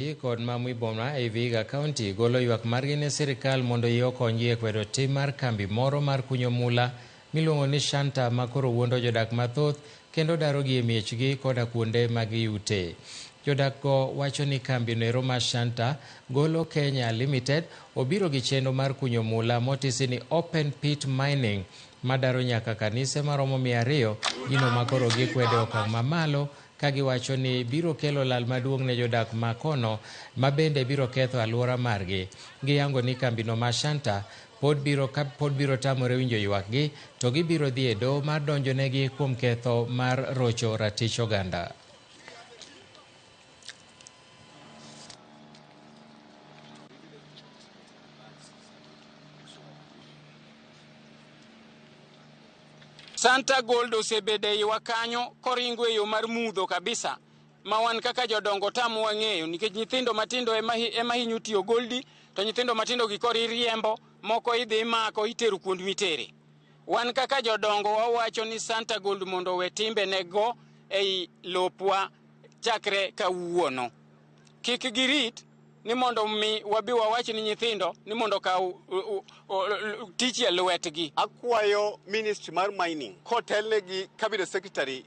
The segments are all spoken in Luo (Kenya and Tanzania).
kod mamwi boma e Vihiga kaonti golo ywak margi ne sirikal mondo okonygi e kwedo tim mar kambi moro mar kunyo mula miluongo ni Shanta ma koro wuondo jodak mathoth kendo darogi e miechgi koda kuonde magiyute. Jodak go wacho ni kambi no mar Shanta Golo Kenya Limited obiro gi chenro mar kunyo mula motisi ni open pit mining madaro nyaka kanise maromo 200, gino makoro gikwede okang' mamalo ka giwacho ni biro kelo lal maduong' ne jodak makono ma bende biro ketho alwora margi. Giyango ni kambi no mar Shanta pod biro tamore winjo ywakgi to gibiro dhi e doho mar donjonegi kuom ketho mar rocho ratich oganda. Santa Gold osebede iwa kanyo koringo e yo mar mudho kabisa ma wan kaka jodongo tamo wang'eyo nikech nyithindo matindo ema hinyo tiyo goldi to nyithindo matindo gi kori riembo moko idhi mako itero kuond mitere. Wan kaka jodongo wawacho ni Santa Gold mondo we timbe nego ei lopwa chakre kawuono. Kik girit ni mondo mi wabi wawach ni nyithindo ni mondo ka tich e lwetgi. Akwayo Ministry mar Mining kotelne gi Cabinet Secretary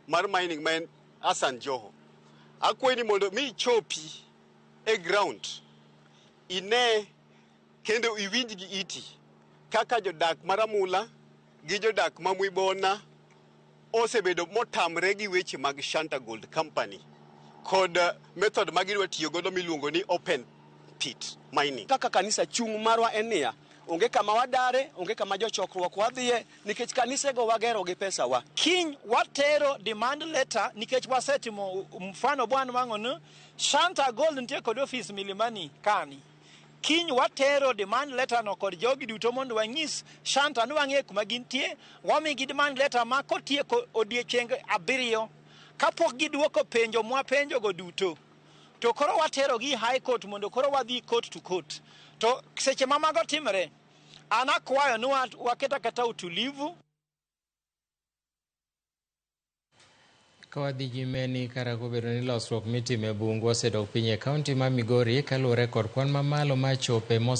mar Mining man Hassan Joho. Akwayo ni mondo mi chopi e ground ine kendo iwinj gi iti kaka jodak mar Ramula gi jodak ma Mwibona osebedo motamre gi weche mag Shanta Gold Company kod method magidwa tiyo godo miluongo ni open pit mining. Kaka kanisa chung' marwa en niya, onge kama wadare, onge kama jochokruok wadhiye nikech kanisego wagero gi pesa wa. Kiny watero demand letter nikech wasetimo mfano bwana wang'ono Shanta Gold nitie kod office Milimani kani. Kiny watero demand letter no kod jogi duto mondo wanyis Shanta ni wang'e kuma gintie, wamigi demand letter ma kotieko odiechienge 7 kapok giduoko penjo mwapenjo go duto. To koro watero gi high court mondo koro wadhi court to court. To seche mamago timre, anakwayo ni waketa kata utulivu. Kawadhi jimeni karako bedo ni losruok mitime bungu osedok piny e kaonti ma Migori kaluwore kod kwan mamalo ma chope mose